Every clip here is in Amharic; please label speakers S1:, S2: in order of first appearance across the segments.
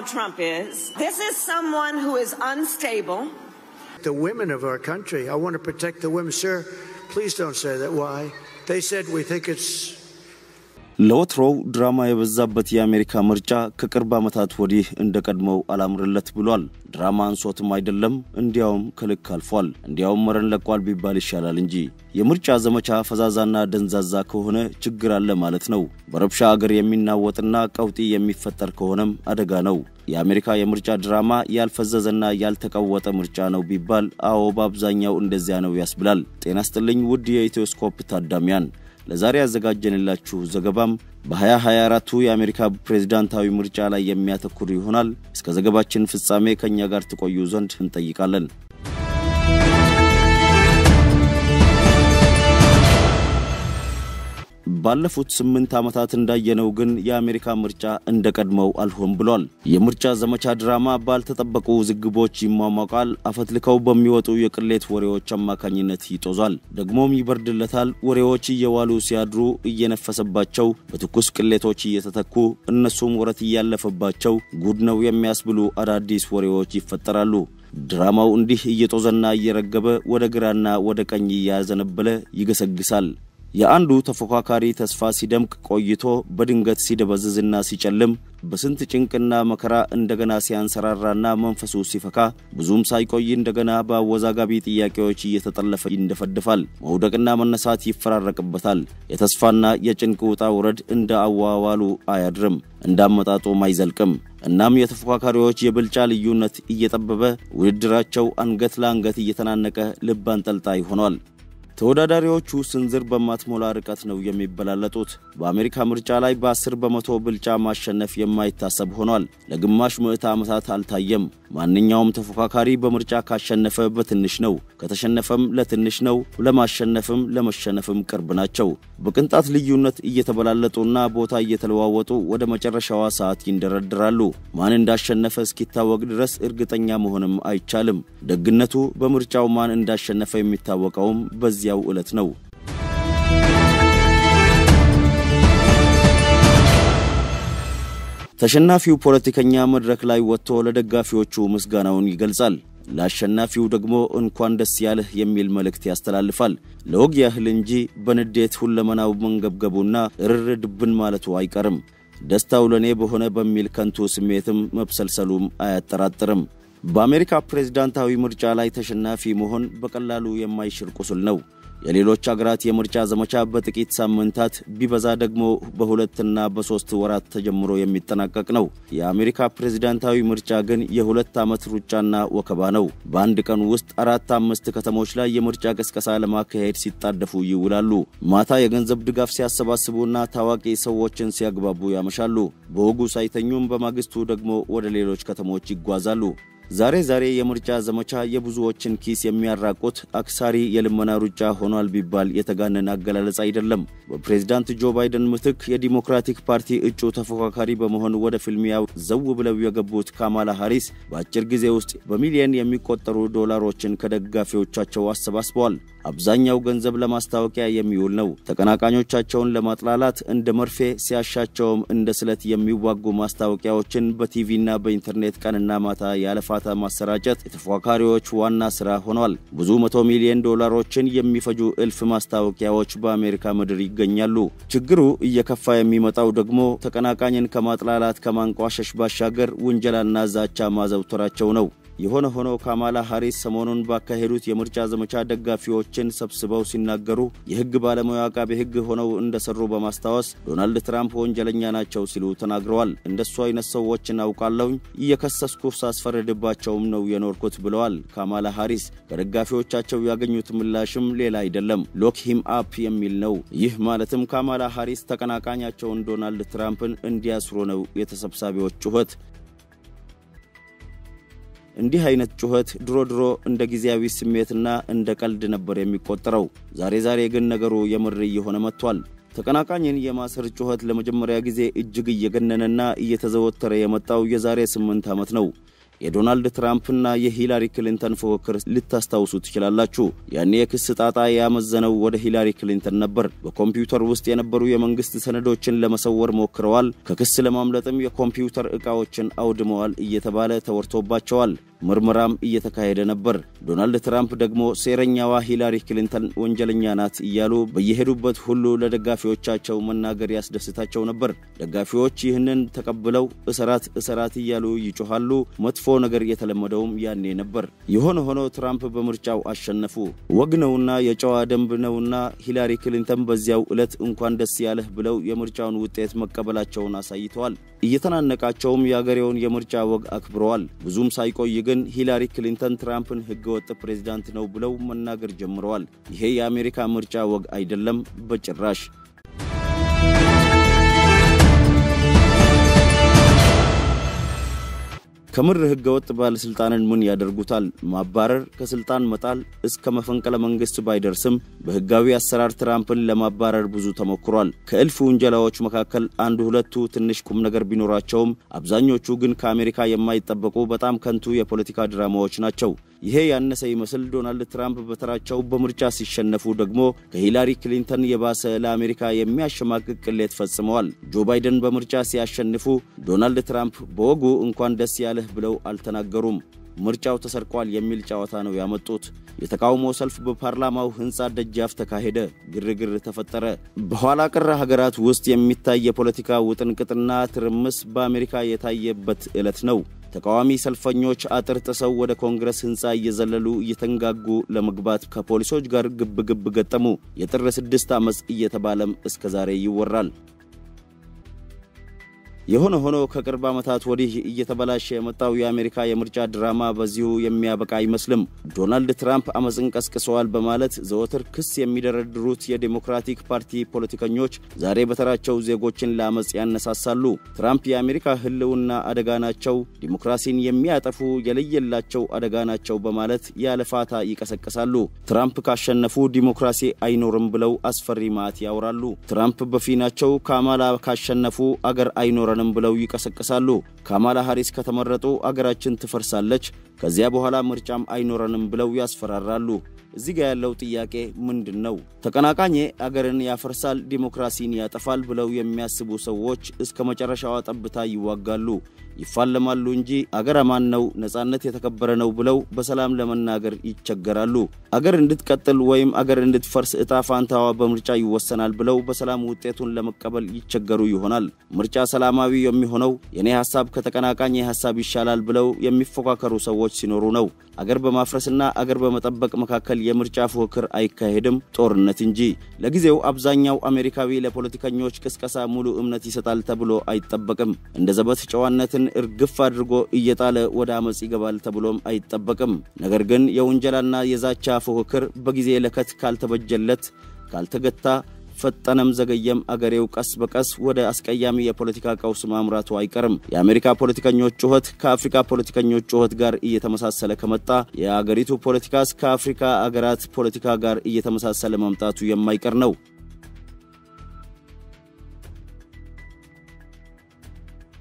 S1: Donald Trump is. This is someone who is unstable.
S2: The women of our country. I want to protect the women, sir. Please don't say that. Why? They said we think it's
S3: ለወትሮው ድራማ የበዛበት የአሜሪካ ምርጫ ከቅርብ ዓመታት ወዲህ እንደቀድሞው አላምርለት ብሏል። ድራማ አንሶትም አይደለም እንዲያውም ከልክ አልፏል። እንዲያውም መረን ለቋል ቢባል ይሻላል እንጂ የምርጫ ዘመቻ ፈዛዛና ደንዛዛ ከሆነ ችግር አለ ማለት ነው። በረብሻ ሀገር የሚናወጥና ቀውጢ የሚፈጠር ከሆነም አደጋ ነው። የአሜሪካ የምርጫ ድራማ ያልፈዘዘና ያልተቀወጠ ምርጫ ነው ቢባል አዎ በአብዛኛው እንደዚያ ነው ያስብላል። ጤና ይስጥልኝ ውድ የኢትዮስኮፕ ታዳሚያን ለዛሬ ያዘጋጀንላችሁ ዘገባም በ2024 የአሜሪካ ፕሬዝዳንታዊ ምርጫ ላይ የሚያተኩር ይሆናል። እስከ ዘገባችን ፍጻሜ ከኛ ጋር ተቆዩ ዘንድ እንጠይቃለን። ባለፉት 8 ዓመታት እንዳየነው ግን የአሜሪካ ምርጫ እንደቀድሞው አልሆን ብሏል። የምርጫ ዘመቻ ድራማ ባልተጠበቁ ዝግቦች ይሟሟቃል። አፈትልከው በሚወጡ የቅሌት ወሬዎች አማካኝነት ይጦዛል። ደግሞም ይበርድለታል። ወሬዎች እየዋሉ ሲያድሩ እየነፈሰባቸው በትኩስ ቅሌቶች እየተተኩ እነሱም ወረት ያለፈባቸው ጉድ ነው የሚያስብሉ አዳዲስ ወሬዎች ይፈጠራሉ። ድራማው እንዲህ እየጦዘና እየረገበ ወደ ግራና ወደ ቀኝ ያዘነበለ ይገሰግሳል። የአንዱ ተፎካካሪ ተስፋ ሲደምቅ ቆይቶ በድንገት ሲደበዝዝና ሲጨልም በስንት ጭንቅና መከራ እንደገና ሲያንሰራራና መንፈሱ ሲፈካ ብዙም ሳይቆይ እንደገና በአወዛጋቢ ጥያቄዎች እየተጠለፈ ይንደፈደፋል። መውደቅና መነሳት ይፈራረቅበታል። የተስፋና የጭንቅ ውጣ ውረድ እንደ አዋዋሉ አያድርም፣ እንዳመጣጡም አይዘልቅም። እናም የተፎካካሪዎች የብልጫ ልዩነት እየጠበበ ውድድራቸው አንገት ለአንገት እየተናነቀ ልብ አንጠልጣይ ሆኗል። ተወዳዳሪዎቹ ስንዝር በማትሞላ ርቀት ነው የሚበላለጡት። በአሜሪካ ምርጫ ላይ በ10 በመቶ ብልጫ ማሸነፍ የማይታሰብ ሆኗል። ለግማሽ ምዕተ ዓመታት አልታየም። ማንኛውም ተፎካካሪ በምርጫ ካሸነፈ በትንሽ ነው፣ ከተሸነፈም ለትንሽ ነው፣ ለማሸነፍም ለመሸነፍም ቅርብ ናቸው። በቅንጣት ልዩነት እየተበላለጡና ቦታ እየተለዋወጡ ወደ መጨረሻዋ ሰዓት ይንደረደራሉ። ማን እንዳሸነፈ እስኪታወቅ ድረስ እርግጠኛ መሆንም አይቻልም። ደግነቱ በምርጫው ማን እንዳሸነፈ የሚታወቀውም በዚያው ዕለት ነው። ተሸናፊው ፖለቲከኛ መድረክ ላይ ወጥቶ ለደጋፊዎቹ ምስጋናውን ይገልጻል። ለአሸናፊው ደግሞ እንኳን ደስ ያለህ የሚል መልእክት ያስተላልፋል። ለወግ ያህል እንጂ በንዴት ሁለመናው መንገብገቡና እርርድብን ማለቱ አይቀርም። ደስታው ለኔ በሆነ በሚል ከንቱ ስሜትም መብሰልሰሉም አያጠራጥርም። በአሜሪካ ፕሬዝዳንታዊ ምርጫ ላይ ተሸናፊ መሆን በቀላሉ የማይሽር ቁስል ነው። የሌሎች አገራት የምርጫ ዘመቻ በጥቂት ሳምንታት ቢበዛ ደግሞ በ2 እና በ3 ወራት ተጀምሮ የሚጠናቀቅ ነው። የአሜሪካ ፕሬዝዳንታዊ ምርጫ ግን የ2 ዓመት ሩጫና ወከባ ነው። በአንድ ቀን ውስጥ 4-5 ከተሞች ላይ የምርጫ ቅስቀሳ ለማካሄድ ሲጣደፉ ይውላሉ። ማታ የገንዘብ ድጋፍ ሲያሰባስቡና ታዋቂ ሰዎችን ሲያግባቡ ያመሻሉ። በወጉ ሳይተኙም በማግስቱ ደግሞ ወደ ሌሎች ከተሞች ይጓዛሉ። ዛሬ የምርጫ ዘመቻ የብዙዎችን ኪስ የሚያራቁት አክሳሪ የልመና ሩጫ ሆኗል ቢባል የተጋነነ አገላለጽ አይደለም። በፕሬዝዳንት ጆ ባይደን ምትክ የዲሞክራቲክ ፓርቲ እጩ ተፎካካሪ በመሆን ወደ ፊልሚያው ዘው ብለው የገቡት ካማላ ሃሪስ በአጭር ጊዜ ውስጥ በሚሊዮን የሚቆጠሩ ዶላሮችን ከደጋፊዎቻቸው አሰባስበዋል። አብዛኛው ገንዘብ ለማስታወቂያ የሚውል ነው። ተቀናቃኞቻቸውን ለማጥላላት እንደ መርፌ ሲያሻቸውም እንደ ስለት የሚዋጉ ማስታወቂያዎችን በቲቪና በኢንተርኔት ቀንና ማታ ያለፋታ ማሰራጨት የተፎካካሪዎች ዋና ስራ ሆኗል። ብዙ 100 ሚሊዮን ዶላሮችን የሚፈጁ እልፍ ማስታወቂያዎች በአሜሪካ ምድር ይገኛሉ። ችግሩ እየከፋ የሚመጣው ደግሞ ተቀናቃኝን ከማጥላላት ከማንቋሸሽ ባሻገር ውንጀላና ዛቻ ማዘውተራቸው ነው። የሆነ ሆኖ ካማላ ሃሪስ ሰሞኑን ባካሄዱት የምርጫ ዘመቻ ደጋፊዎችን ሰብስበው ሲናገሩ የሕግ ባለሙያ አቃቤ ሕግ ሆነው እንደሰሩ በማስታወስ ዶናልድ ትራምፕ ወንጀለኛ ናቸው ሲሉ ተናግረዋል። እንደሱ አይነት ሰዎችን አውቃለሁ፣ እየከሰስኩ ሳስፈረድባቸውም ነው የኖርኩት ብለዋል ካማላ ሃሪስ። ከደጋፊዎቻቸው ያገኙት ምላሽም ሌላ አይደለም፣ ሎክ ሂም አፕ የሚል ነው። ይህ ማለትም ካማላ ሃሪስ ተቀናቃኛቸውን ዶናልድ ትራምፕን እንዲያስሩ ነው የተሰብሳቢዎች ጩኸት። እንዲህ አይነት ጩኸት ድሮ እንደ ጊዜያዊ ስሜትና እንደ ቀልድ ነበር የሚቆጠረው። ዛሬ ግን ነገሩ የምር እየሆነ መጥቷል። ተቀናቃኝን የማሰር ጩኸት ለመጀመሪያ ጊዜ እጅግ እየገነነና እየተዘወተረ የመጣው የዛሬ 8 ዓመት ነው። የዶናልድ ትራምፕና የሂላሪ ክሊንተን ፉክክር ልታስታውሱ ትችላላችሁ። ያኔ የክስ ጣጣ ያመዘነው ወደ ሂላሪ ክሊንተን ነበር። በኮምፒውተር ውስጥ የነበሩ የመንግስት ሰነዶችን ለመሰወር ሞክረዋል፣ ከክስ ለማምለጥም የኮምፒውተር ዕቃዎችን አውድመዋል እየተባለ ተወርቶባቸዋል። ምርመራም እየተካሄደ ነበር። ዶናልድ ትራምፕ ደግሞ ሴረኛዋ ሂላሪ ክሊንተን ወንጀለኛ ናት እያሉ በየሄዱበት ሁሉ ለደጋፊዎቻቸው መናገር ያስደስታቸው ነበር። ደጋፊዎች ይህንን ተቀብለው እሰራት እያሉ ይጮሃሉ። መጥፎ ነገር የተለመደውም ያኔ ነበር። የሆነ ሆኖ ትራምፕ በምርጫው አሸነፉ። ወግ ነውና የጨዋ ደንብ ነውና ሂላሪ ክሊንተን በዚያው ዕለት እንኳን ደስ ያለህ ብለው የምርጫውን ውጤት መቀበላቸውን አሳይተዋል። እየተናነቃቸውም የአገሬውን የምርጫ ወግ አክብረዋል። ብዙም ሳይቆይ ግን ሂላሪ ክሊንተን ትራምፕን ህገወጥ ፕሬዝዳንት ነው ብለው መናገር ጀምረዋል። ይሄ የአሜሪካ ምርጫ ወግ አይደለም በጭራሽ። ከምር ህገወጥ ባለስልጣንን ምን ያደርጉታል? ማባረር፣ ከስልጣን መጣል እስከ መፈንቅለ መንግስት ባይደርስም በህጋዊ አሰራር ትራምፕን ለማባረር ብዙ ተሞክሯል። ከእልፍ ወንጀላዎች መካከል አንድ ሁለቱ ትንሽ ቁም ነገር ቢኖራቸውም አብዛኞቹ ግን ከአሜሪካ የማይጠበቁ በጣም ከንቱ የፖለቲካ ድራማዎች ናቸው። ይሄ ያነሰ ይመስል ዶናልድ ትራምፕ በተራቸው በምርጫ ሲሸነፉ ደግሞ ከሂላሪ ክሊንተን የባሰ ለአሜሪካ የሚያሸማቅቅ ቅሌት ፈጽመዋል። ጆ ባይደን በምርጫ ሲያሸንፉ ዶናልድ ትራምፕ በወጉ እንኳን ደስ ያለህ ብለው አልተናገሩም። ምርጫው ተሰርቋል የሚል ጨዋታ ነው ያመጡት። የተቃውሞ ሰልፍ በፓርላማው ህንጻ ደጃፍ ተካሄደ። ግርግር ተፈጠረ። በኋላ ቀር ሀገራት ውስጥ የሚታይ የፖለቲካ ውጥንቅጥና ትርምስ በአሜሪካ የታየበት ዕለት ነው። ተቃዋሚ ሰልፈኞች አጥር ጥሰው ወደ ኮንግረስ ህንጻ እየዘለሉ እየተንጋጉ ለመግባት ከፖሊሶች ጋር ግብ ገጠሙ። የጥር 6 አመጽ እየተባለም እስከዛሬ ይወራል። የሆነ ሆኖ ከቅርብ ዓመታት ወዲህ እየተበላሸ የመጣው የአሜሪካ የምርጫ ድራማ በዚሁ የሚያበቃ አይመስልም። ዶናልድ ትራምፕ አመጽን ቀስቅሰዋል በማለት ዘወትር ክስ የሚደረድሩት የዲሞክራቲክ ፓርቲ ፖለቲከኞች ዛሬ በተራቸው ዜጎችን ለአመጽ ያነሳሳሉ። ትራምፕ የአሜሪካ ህልውና አደጋ ናቸው፣ ዲሞክራሲን የሚያጠፉ የለየላቸው አደጋ ናቸው በማለት ያለፋታ ይቀሰቅሳሉ። ትራምፕ ካሸነፉ ዲሞክራሲ አይኖርም ብለው አስፈሪ ማት ያወራሉ። ትራምፕ በፊናቸው ካማላ ካሸነፉ አገር አይኖርም ብለው ይቀሰቅሳሉ። ካማላ ሃሪስ ከተመረጡ አገራችን ትፈርሳለች፣ ከዚያ በኋላ ምርጫም አይኖርንም ብለው ያስፈራራሉ። እዚህ ጋር ያለው ጥያቄ ምንድነው? ተቀናቃኝ አገርን ያፈርሳል፣ ዲሞክራሲን ያጠፋል ብለው የሚያስቡ ሰዎች እስከ መጨረሻው ጠብታ ይዋጋሉ፣ ይፋለማሉ እንጂ አገር አማን ነው፣ ነጻነት የተከበረ ነው ብለው በሰላም ለመናገር ይቸገራሉ። አገር እንድትቀጥል ወይም አገር እንድትፈርስ እጣ ፋንታዋ በምርጫ ይወሰናል ብለው በሰላም ውጤቱን ለመቀበል ይቸገሩ ይሆናል። ምርጫ ሰላማዊ የሚሆነው የኔ ሐሳብ ከተቀናቃኝ ሐሳብ ይሻላል ብለው የሚፎካከሩ ሰዎች ሲኖሩ ነው። አገር በማፍረስና አገር በመጠበቅ መካከል የምርጫ ፉክክር አይካሄድም፣ ጦርነት እንጂ። ለጊዜው አብዛኛው አሜሪካዊ ለፖለቲከኞች ቅስቀሳ ሙሉ እምነት ይሰጣል ተብሎ አይጠበቅም። እንደ ዘበት ጨዋነትን እርግፍ አድርጎ እየጣለ ወደ አመጽ ይገባል ተብሎም አይጠበቅም። ነገር ግን የወንጀልና የዛቻ ፉክክር በጊዜ ለከት ካልተበጀለት ካልተገታ ፈጠነም ዘገየም አገሬው ቀስ በቀስ ወደ አስቀያሚ የፖለቲካ ቀውስ ማምራቱ አይቀርም። የአሜሪካ ፖለቲከኞች ጩኸት ከአፍሪካ ፖለቲከኞች ጩኸት ጋር እየተመሳሰለ ከመጣ የአገሪቱ ፖለቲካስ ከአፍሪካ አገራት ፖለቲካ ጋር እየተመሳሰለ መምጣቱ የማይቀር ነው።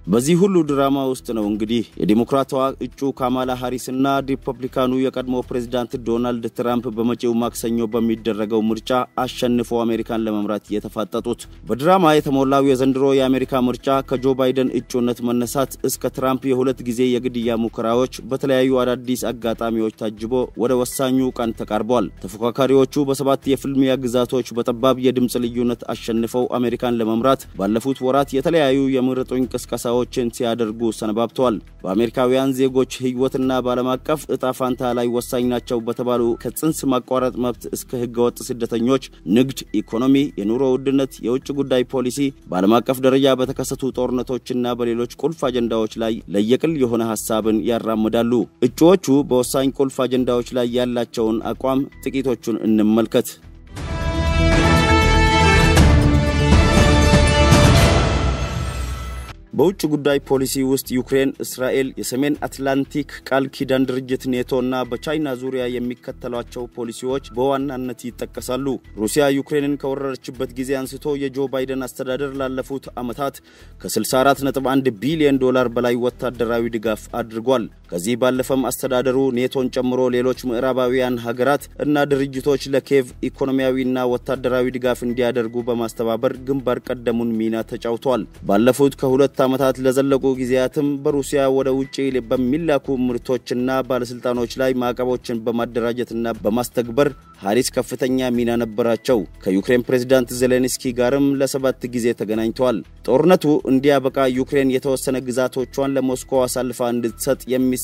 S3: በዚህ ሁሉ ድራማ ውስጥ ነው እንግዲህ የዲሞክራቷ እጩ ካማላ ሃሪስና ሪፐብሊካኑ የቀድሞ ፕሬዝዳንት ዶናልድ ትራምፕ በመጪው ማክሰኞ በሚደረገው ምርጫ አሸንፈው አሜሪካን ለመምራት የተፋጠጡት። በድራማ የተሞላው የዘንድሮ የአሜሪካ ምርጫ ከጆ ባይደን እጩነት መነሳት እስከ ትራምፕ የሁለት ጊዜ የግድያ ሙከራዎች በተለያዩ አዳዲስ አጋጣሚዎች ታጅቦ ወደ ወሳኙ ቀን ተቃርቧል። ተፎካካሪዎቹ በሰባት የፍልሚያ ግዛቶች በጠባብ የድምጽ ልዩነት አሸንፈው አሜሪካን ለመምራት ባለፉት ወራት የተለያዩ የምረጡኝ ቅስቀሳዎችን ሲያደርጉ ሰነባብተዋል። በአሜሪካውያን ዜጎች ህይወትና ባለም አቀፍ እጣ ፋንታ ላይ ወሳኝ ናቸው በተባሉ ከጽንስ ማቋረጥ መብት እስከ ህገወጥ ስደተኞች፣ ንግድ፣ ኢኮኖሚ፣ የኑሮ ውድነት፣ የውጭ ጉዳይ ፖሊሲ፣ ባለም አቀፍ ደረጃ በተከሰቱ ጦርነቶችና በሌሎች ቁልፍ አጀንዳዎች ላይ ለየቅል የሆነ ሐሳብን ያራምዳሉ። እጩዎቹ በወሳኝ ቁልፍ አጀንዳዎች ላይ ያላቸውን አቋም ጥቂቶቹን እንመልከት። በውጭ ጉዳይ ፖሊሲ ውስጥ ዩክሬን፣ እስራኤል፣ የሰሜን አትላንቲክ ቃል ኪዳን ድርጅት ኔቶና በቻይና ዙሪያ የሚከተሏቸው ፖሊሲዎች በዋናነት ይጠቀሳሉ። ሩሲያ ዩክሬንን ከወረረችበት ጊዜ አንስቶ የጆ ባይደን አስተዳደር ላለፉት ዓመታት ከ64.1 ቢሊዮን ዶላር በላይ ወታደራዊ ድጋፍ አድርጓል። ከዚህ ባለፈም አስተዳደሩ ኔቶን ጨምሮ ሌሎች ምዕራባውያን ሀገራት እና ድርጅቶች ለኪየቭ ኢኮኖሚያዊና ወታደራዊ ድጋፍ እንዲያደርጉ በማስተባበር ግንባር ቀደሙን ሚና ተጫውቷል። ባለፉት ከሁለት ዓመታት ለዘለቁ ጊዜያትም በሩሲያ ወደ ውጪ በሚላኩ ምርቶችና ባለስልጣኖች ላይ ማዕቀቦችን በማደራጀትና በማስተግበር ሃሪስ ከፍተኛ ሚና ነበራቸው። ከዩክሬን ፕሬዝዳንት ዜሌንስኪ ጋርም ለ7 ጊዜ ተገናኝተዋል። ጦርነቱ እንዲያበቃ ዩክሬን የተወሰነ ግዛቶቿን ለሞስኮ አሳልፋ እንድትሰጥ የሚሰነዘሩ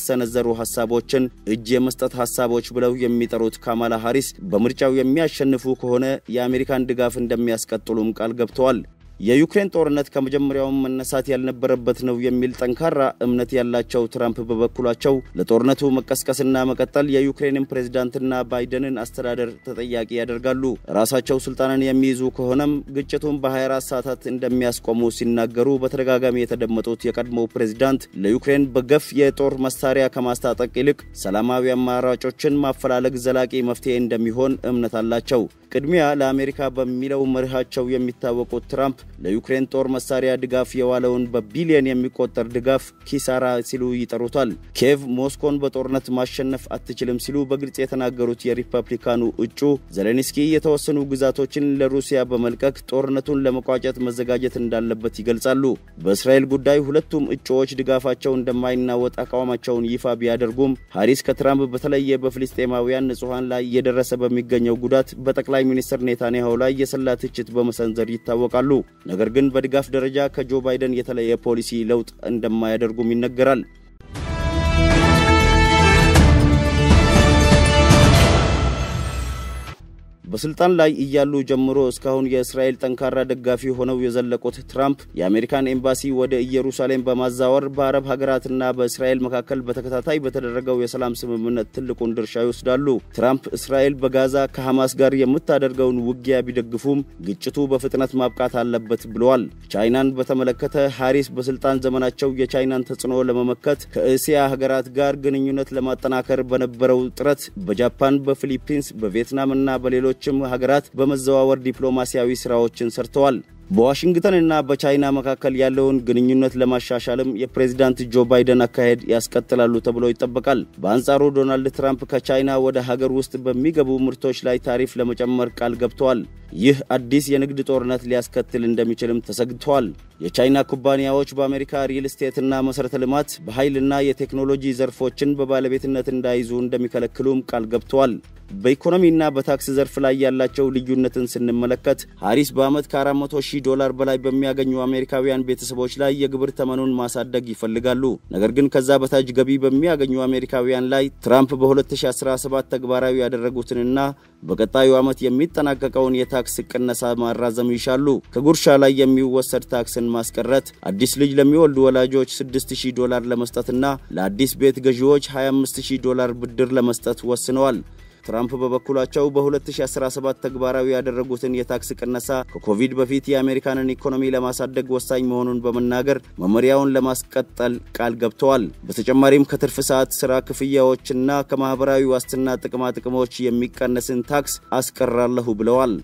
S3: ሐሳቦችን እጅ የመስጠት ሐሳቦች ብለው የሚጠሩት ካማላ ሃሪስ በምርጫው የሚያሸንፉ ከሆነ የአሜሪካን ድጋፍ እንደሚያስቀጥሉም ቃል ገብተዋል። የዩክሬን ጦርነት ከመጀመሪያው መነሳት ያልነበረበት ነው የሚል ጠንካራ እምነት ያላቸው ትራምፕ በበኩላቸው ለጦርነቱ መቀስቀስና መቀጠል የዩክሬንን ፕሬዝዳንትና ባይደንን አስተዳደር ተጠያቂ ያደርጋሉ። ራሳቸው ስልጣንን የሚይዙ ከሆነም ግጭቱን በ24 ሰዓታት እንደሚያስቆሙ ሲናገሩ በተደጋጋሚ የተደመጡት የቀድሞው ፕሬዝዳንት ለዩክሬን በገፍ የጦር መሳሪያ ከማስታጠቅ ይልቅ ሰላማዊ አማራጮችን ማፈላለግ ዘላቂ መፍትሄ እንደሚሆን እምነት አላቸው። ቅድሚያ ለአሜሪካ በሚለው መርሃቸው የሚታወቁት ትራምፕ ለዩክሬን ጦር መሳሪያ ድጋፍ የዋለውን በቢሊዮን የሚቆጠር ድጋፍ ኪሳራ ሲሉ ይጠሩታል። ኪየቭ ሞስኮን በጦርነት ማሸነፍ አትችልም ሲሉ በግልጽ የተናገሩት የሪፐብሊካኑ እጩ ዜሌንስኪ የተወሰኑ ግዛቶችን ለሩሲያ በመልቀቅ ጦርነቱን ለመቋጨት መዘጋጀት እንዳለበት ይገልጻሉ። በእስራኤል ጉዳይ ሁለቱም እጩዎች ድጋፋቸው እንደማይናወጥ አቋማቸውን ይፋ ቢያደርጉም ሃሪስ ከትራምፕ በተለየ በፍልስጤማውያን ንጹሃን ላይ እየደረሰ በሚገኘው ጉዳት በጠቅላይ ሚኒስትር ኔታንያሁ ላይ የሰላ ትችት በመሰንዘር ይታወቃሉ። ነገር ግን በድጋፍ ደረጃ ከጆ ባይደን የተለየ ፖሊሲ ለውጥ እንደማያደርጉም ይነገራል። በስልጣን ላይ እያሉ ጀምሮ እስካሁን የእስራኤል ጠንካራ ደጋፊ ሆነው የዘለቁት ትራምፕ የአሜሪካን ኤምባሲ ወደ ኢየሩሳሌም በማዛወር በአረብ ሀገራትና በእስራኤል መካከል በተከታታይ በተደረገው የሰላም ስምምነት ትልቁን ድርሻ ይወስዳሉ። ትራምፕ እስራኤል በጋዛ ከሐማስ ጋር የምታደርገውን ውጊያ ቢደግፉም ግጭቱ በፍጥነት ማብቃት አለበት ብለዋል። ቻይናን በተመለከተ ሃሪስ በስልጣን ዘመናቸው የቻይናን ተጽዕኖ ለመመከት ከእስያ ሀገራት ጋር ግንኙነት ለማጠናከር በነበረው ጥረት በጃፓን፣ በፊሊፒንስ፣ በቪየትናምና በሌሎች ሀገራት በመዘዋወር ዲፕሎማሲያዊ ስራዎችን ሰርተዋል። በዋሽንግተንና በቻይና መካከል ያለውን ግንኙነት ለማሻሻልም የፕሬዝዳንት ጆ ባይደን አካሄድ ያስቀጥላሉ ተብሎ ይጠበቃል። በአንጻሩ ዶናልድ ትራምፕ ከቻይና ወደ ሀገር ውስጥ በሚገቡ ምርቶች ላይ ታሪፍ ለመጨመር ቃል ገብተዋል። ይህ አዲስ የንግድ ጦርነት ሊያስከትል እንደሚችልም ተሰግቷል። የቻይና ኩባንያዎች በአሜሪካ ሪል ስቴትና መሰረተ ልማት፣ በኃይልና የቴክኖሎጂ ዘርፎችን በባለቤትነት እንዳይዙ እንደሚከለክሉም ቃል ገብተዋል። በኢኮኖሚና በታክስ ዘርፍ ላይ ያላቸው ልዩነትን ስንመለከት ሃሪስ በአመት $400,000 በላይ በሚያገኙ አሜሪካውያን ቤተሰቦች ላይ የግብር ተመኑን ማሳደግ ይፈልጋሉ። ነገር ግን ከዛ በታች ገቢ በሚያገኙ አሜሪካውያን ላይ ትራምፕ በ2017 ተግባራዊ ያደረጉትንና በቀጣዩ አመት የሚጠናቀቀውን የታክስ ቅነሳ ማራዘም ይሻሉ። ከጉርሻ ላይ የሚወሰድ ታክስን ማስቀረት፣ አዲስ ልጅ ለሚወልዱ ወላጆች $6,000 ለመስጠትና ለአዲስ ቤት ገዢዎች $25,000 ብድር ለመስጠት ወስነዋል። ትራምፕ በበኩላቸው በ2017 ተግባራዊ ያደረጉትን የታክስ ቅነሳ ከኮቪድ በፊት የአሜሪካንን ኢኮኖሚ ለማሳደግ ወሳኝ መሆኑን በመናገር መመሪያውን ለማስቀጠል ቃል ገብተዋል። በተጨማሪም ከትርፍ ሰዓት ስራ ክፍያዎችና ከማህበራዊ ዋስትና ጥቅማ ጥቅሞች የሚቀነስን ታክስ አስቀራለሁ ብለዋል።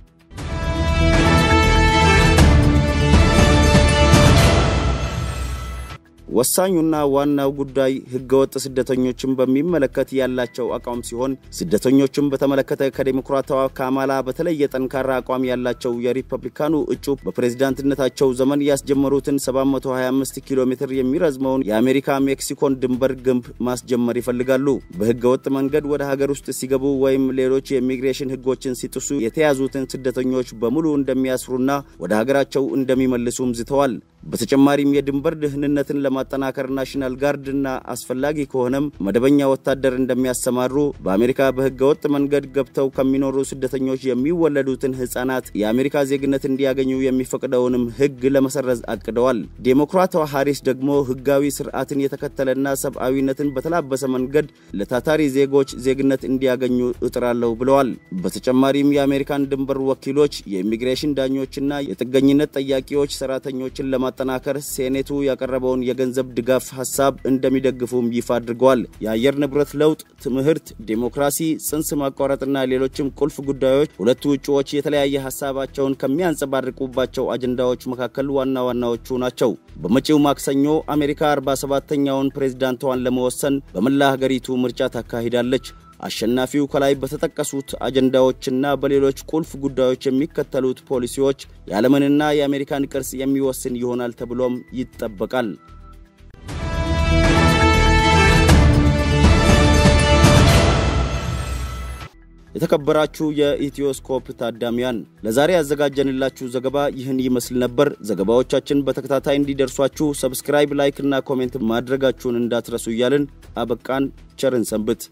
S3: ወሳኙና ዋናው ጉዳይ ህገወጥ ስደተኞችን በሚመለከት ያላቸው አቋም ሲሆን ስደተኞችን በተመለከተ ከዲሞክራቷ ካማላ በተለየ ጠንካራ አቋም ያላቸው የሪፐብሊካኑ እጩ በፕሬዝዳንትነታቸው ዘመን ያስጀመሩትን 725 ኪሎ ሜትር የሚረዝመውን የአሜሪካ ሜክሲኮን ድንበር ግንብ ማስጀመር ይፈልጋሉ። በህገወጥ መንገድ ወደ ሀገር ውስጥ ሲገቡ ወይም ሌሎች የኢሚግሬሽን ህጎችን ሲጥሱ የተያዙትን ስደተኞች በሙሉ እንደሚያስሩና ወደ ሀገራቸው እንደሚመልሱም ዝተዋል። በተጨማሪም የድንበር ደህንነትን ለማጠናከር ናሽናል ጋርድና አስፈላጊ ከሆነም መደበኛ ወታደር እንደሚያሰማሩ በአሜሪካ በህገወጥ መንገድ ገብተው ከሚኖሩ ስደተኞች የሚወለዱትን ህፃናት የአሜሪካ ዜግነት እንዲያገኙ የሚፈቅደውንም ህግ ለመሰረዝ አቅደዋል። ዴሞክራቷ ሃሪስ ደግሞ ህጋዊ ስርዓትን የተከተለና ሰብአዊነትን በተላበሰ መንገድ ለታታሪ ዜጎች ዜግነት እንዲያገኙ እጥራለሁ ብለዋል። በተጨማሪም የአሜሪካን ድንበር ወኪሎች፣ የኢሚግሬሽን ዳኞችና የጥገኝነት ጠያቂዎች ሰራተኞችን ለማጠናከር ሴኔቱ ያቀረበውን የገንዘብ ድጋፍ ሐሳብ እንደሚደግፉም ይፋ አድርገዋል። የአየር ንብረት ለውጥ፣ ትምህርት፣ ዲሞክራሲ፣ ጽንስ ማቋረጥና ሌሎችም ቁልፍ ጉዳዮች ሁለቱ እጩዎች የተለያየ ሐሳባቸውን ከሚያንጸባርቁባቸው አጀንዳዎች መካከል ዋናዎቹ ናቸው። በመጪው ማክሰኞ አሜሪካ 47ኛውን ፕሬዝዳንቷን ለመወሰን በመላ ሀገሪቱ ምርጫ ታካሂዳለች። አሸናፊው ከላይ በተጠቀሱት አጀንዳዎችና በሌሎች ቁልፍ ጉዳዮች የሚከተሉት ፖሊሲዎች የዓለምንና የአሜሪካን ቅርጽ የሚወስን ይሆናል ተብሎም ይጠበቃል። የተከበራችሁ የኢትዮስኮፕ ታዳሚያን ለዛሬ ያዘጋጀንላችሁ ዘገባ ይህን ይመስል ነበር። ዘገባዎቻችን በተከታታይ እንዲደርሷችሁ ሰብስክራይብ፣ ላይክ እና ኮሜንት ማድረጋችሁን እንዳትረሱ እያልን አበቃን። ቸርን ሰንብት።